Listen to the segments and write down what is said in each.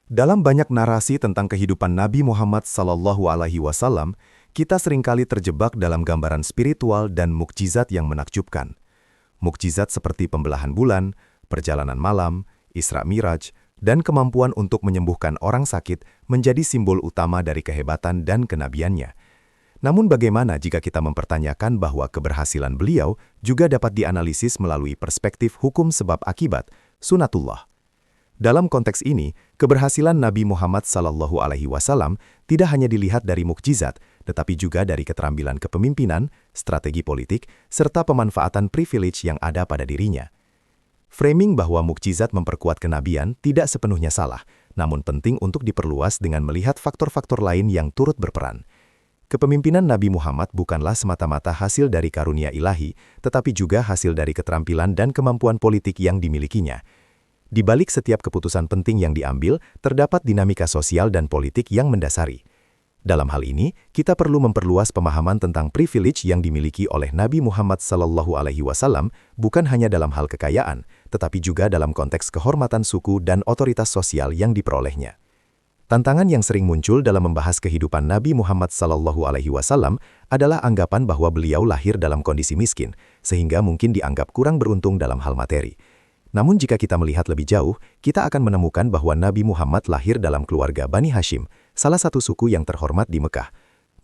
Dalam banyak narasi tentang kehidupan Nabi Muhammad SAW, kita seringkali terjebak dalam gambaran spiritual dan mukjizat yang menakjubkan. Mukjizat seperti pembelahan bulan, perjalanan malam, Isra Miraj, dan kemampuan untuk menyembuhkan orang sakit menjadi simbol utama dari kehebatan dan kenabiannya. Namun bagaimana jika kita mempertanyakan bahwa keberhasilan beliau juga dapat dianalisis melalui perspektif hukum sebab akibat, sunatullah. Dalam konteks ini, keberhasilan Nabi Muhammad SAW tidak hanya dilihat dari mukjizat, tetapi juga dari keterampilan kepemimpinan, strategi politik, serta pemanfaatan privilege yang ada pada dirinya. Framing bahwa mukjizat memperkuat kenabian tidak sepenuhnya salah, namun penting untuk diperluas dengan melihat faktor-faktor lain yang turut berperan. Kepemimpinan Nabi Muhammad bukanlah semata-mata hasil dari karunia ilahi, tetapi juga hasil dari keterampilan dan kemampuan politik yang dimilikinya. Di balik setiap keputusan penting yang diambil, terdapat dinamika sosial dan politik yang mendasari. Dalam hal ini, kita perlu memperluas pemahaman tentang privilege yang dimiliki oleh Nabi Muhammad SAW, bukan hanya dalam hal kekayaan, tetapi juga dalam konteks kehormatan suku dan otoritas sosial yang diperolehnya. Tantangan yang sering muncul dalam membahas kehidupan Nabi Muhammad SAW adalah anggapan bahwa beliau lahir dalam kondisi miskin, sehingga mungkin dianggap kurang beruntung dalam hal materi. Namun jika kita melihat lebih jauh, kita akan menemukan bahwa Nabi Muhammad lahir dalam keluarga Bani Hashim, salah satu suku yang terhormat di Mekah.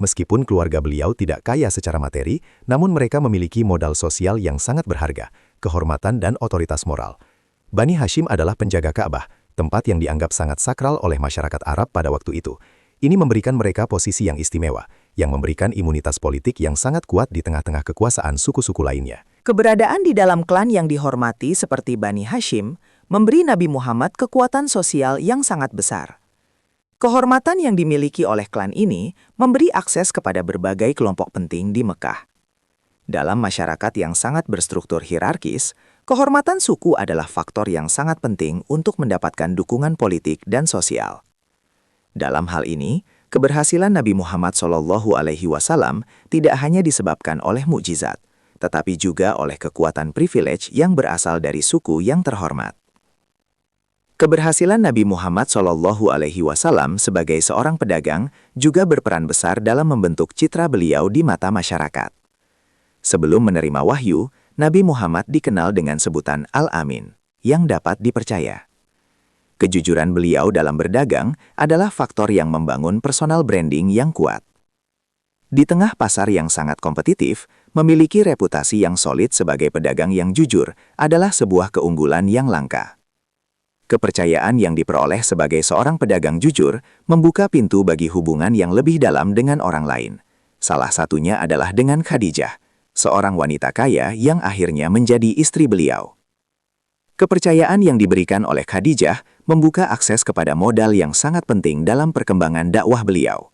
Meskipun keluarga beliau tidak kaya secara materi, namun mereka memiliki modal sosial yang sangat berharga, kehormatan dan otoritas moral. Bani Hashim adalah penjaga Ka'bah, tempat yang dianggap sangat sakral oleh masyarakat Arab pada waktu itu. Ini memberikan mereka posisi yang istimewa, yang memberikan imunitas politik yang sangat kuat di tengah-tengah kekuasaan suku-suku lainnya. Keberadaan di dalam klan yang dihormati seperti Bani Hashim memberi Nabi Muhammad kekuatan sosial yang sangat besar. Kehormatan yang dimiliki oleh klan ini memberi akses kepada berbagai kelompok penting di Mekah. Dalam masyarakat yang sangat berstruktur hierarkis, kehormatan suku adalah faktor yang sangat penting untuk mendapatkan dukungan politik dan sosial. Dalam hal ini, keberhasilan Nabi Muhammad SAW tidak hanya disebabkan oleh mukjizat, tetapi juga oleh kekuatan privilege yang berasal dari suku yang terhormat. Keberhasilan Nabi Muhammad SAW sebagai seorang pedagang juga berperan besar dalam membentuk citra beliau di mata masyarakat. Sebelum menerima wahyu, Nabi Muhammad dikenal dengan sebutan Al-Amin, yang dapat dipercaya. Kejujuran beliau dalam berdagang adalah faktor yang membangun personal branding yang kuat. Di tengah pasar yang sangat kompetitif, memiliki reputasi yang solid sebagai pedagang yang jujur adalah sebuah keunggulan yang langka. Kepercayaan yang diperoleh sebagai seorang pedagang jujur membuka pintu bagi hubungan yang lebih dalam dengan orang lain. Salah satunya adalah dengan Khadijah, seorang wanita kaya yang akhirnya menjadi istri beliau. Kepercayaan yang diberikan oleh Khadijah membuka akses kepada modal yang sangat penting dalam perkembangan dakwah beliau.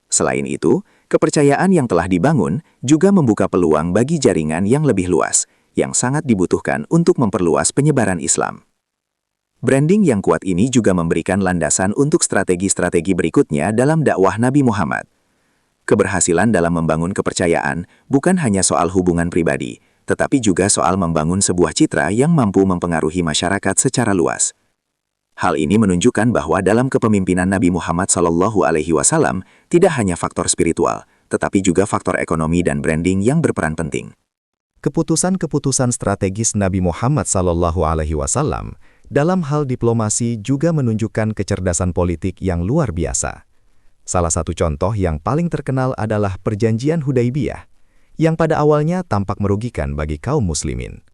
Selain itu, kepercayaan yang telah dibangun juga membuka peluang bagi jaringan yang lebih luas, yang sangat dibutuhkan untuk memperluas penyebaran Islam. Branding yang kuat ini juga memberikan landasan untuk strategi-strategi berikutnya dalam dakwah Nabi Muhammad. Keberhasilan dalam membangun kepercayaan bukan hanya soal hubungan pribadi, tetapi juga soal membangun sebuah citra yang mampu mempengaruhi masyarakat secara luas. Hal ini menunjukkan bahwa dalam kepemimpinan Nabi Muhammad SAW tidak hanya faktor spiritual, tetapi juga faktor ekonomi dan branding yang berperan penting. Keputusan-keputusan strategis Nabi Muhammad SAW dalam hal diplomasi juga menunjukkan kecerdasan politik yang luar biasa. Salah satu contoh yang paling terkenal adalah Perjanjian Hudaibiyah, yang pada awalnya tampak merugikan bagi kaum muslimin.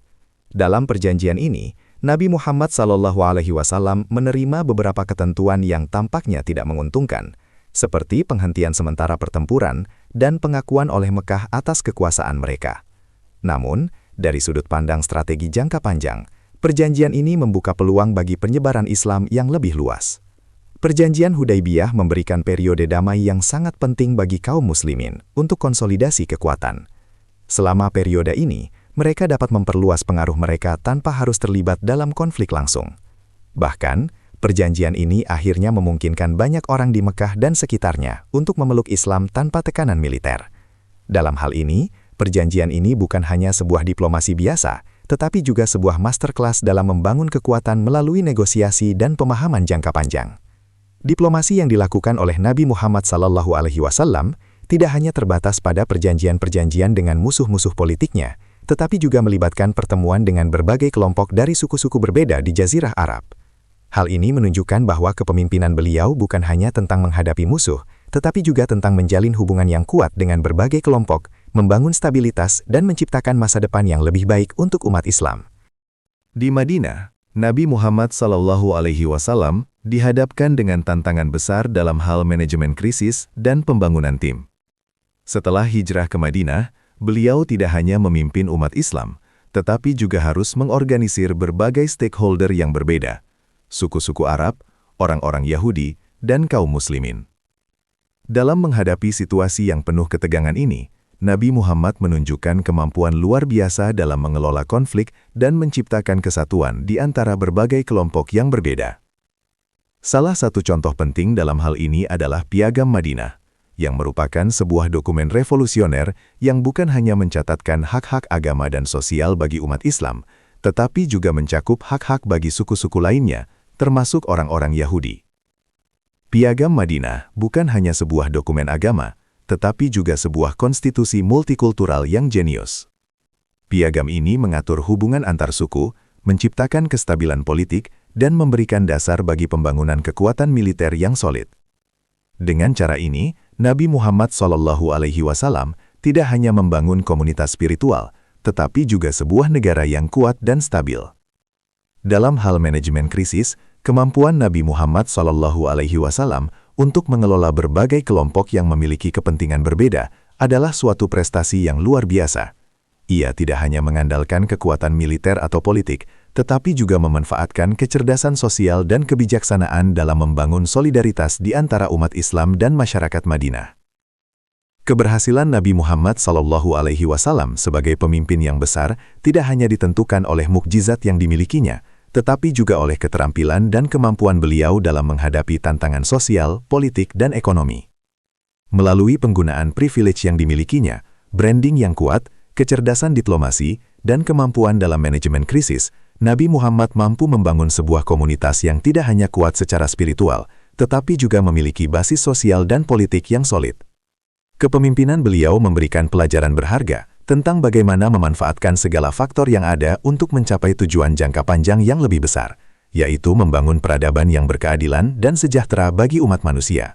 Dalam perjanjian ini, Nabi Muhammad SAW menerima beberapa ketentuan yang tampaknya tidak menguntungkan, seperti penghentian sementara pertempuran dan pengakuan oleh Mekah atas kekuasaan mereka. Namun, dari sudut pandang strategi jangka panjang, perjanjian ini membuka peluang bagi penyebaran Islam yang lebih luas. Perjanjian Hudaibiyah memberikan periode damai yang sangat penting bagi kaum muslimin untuk konsolidasi kekuatan. Selama periode ini, mereka dapat memperluas pengaruh mereka tanpa harus terlibat dalam konflik langsung. Bahkan, perjanjian ini akhirnya memungkinkan banyak orang di Mekah dan sekitarnya untuk memeluk Islam tanpa tekanan militer. Dalam hal ini, perjanjian ini bukan hanya sebuah diplomasi biasa, tetapi juga sebuah masterclass dalam membangun kekuatan melalui negosiasi dan pemahaman jangka panjang. Diplomasi yang dilakukan oleh Nabi Muhammad SAW tidak hanya terbatas pada perjanjian-perjanjian dengan musuh-musuh politiknya, tetapi juga melibatkan pertemuan dengan berbagai kelompok dari suku-suku berbeda di Jazirah Arab. Hal ini menunjukkan bahwa kepemimpinan beliau bukan hanya tentang menghadapi musuh, tetapi juga tentang menjalin hubungan yang kuat dengan berbagai kelompok, membangun stabilitas, dan menciptakan masa depan yang lebih baik untuk umat Islam. Di Madinah, Nabi Muhammad SAW dihadapkan dengan tantangan besar dalam hal manajemen krisis dan pembangunan tim. Setelah hijrah ke Madinah, beliau tidak hanya memimpin umat Islam, tetapi juga harus mengorganisir berbagai stakeholder yang berbeda, suku-suku Arab, orang-orang Yahudi, dan kaum muslimin. Dalam menghadapi situasi yang penuh ketegangan ini, Nabi Muhammad menunjukkan kemampuan luar biasa dalam mengelola konflik dan menciptakan kesatuan di antara berbagai kelompok yang berbeda. Salah satu contoh penting dalam hal ini adalah Piagam Madinah, yang merupakan sebuah dokumen revolusioner yang bukan hanya mencatatkan hak-hak agama dan sosial bagi umat Islam, tetapi juga mencakup hak-hak bagi suku-suku lainnya, termasuk orang-orang Yahudi. Piagam Madinah bukan hanya sebuah dokumen agama, tetapi juga sebuah konstitusi multikultural yang jenius. Piagam ini mengatur hubungan antar suku, menciptakan kestabilan politik, dan memberikan dasar bagi pembangunan kekuatan militer yang solid. Dengan cara ini, Nabi Muhammad SAW tidak hanya membangun komunitas spiritual, tetapi juga sebuah negara yang kuat dan stabil. Dalam hal manajemen krisis, kemampuan Nabi Muhammad SAW untuk mengelola berbagai kelompok yang memiliki kepentingan berbeda adalah suatu prestasi yang luar biasa. Ia tidak hanya mengandalkan kekuatan militer atau politik, tetapi juga memanfaatkan kecerdasan sosial dan kebijaksanaan dalam membangun solidaritas di antara umat Islam dan masyarakat Madinah. Keberhasilan Nabi Muhammad SAW sebagai pemimpin yang besar tidak hanya ditentukan oleh mukjizat yang dimilikinya, tetapi juga oleh keterampilan dan kemampuan beliau dalam menghadapi tantangan sosial, politik, dan ekonomi. Melalui penggunaan privilege yang dimilikinya, branding yang kuat, kecerdasan diplomasi, dan kemampuan dalam manajemen krisis, Nabi Muhammad mampu membangun sebuah komunitas yang tidak hanya kuat secara spiritual, tetapi juga memiliki basis sosial dan politik yang solid. Kepemimpinan beliau memberikan pelajaran berharga tentang bagaimana memanfaatkan segala faktor yang ada untuk mencapai tujuan jangka panjang yang lebih besar, yaitu membangun peradaban yang berkeadilan dan sejahtera bagi umat manusia.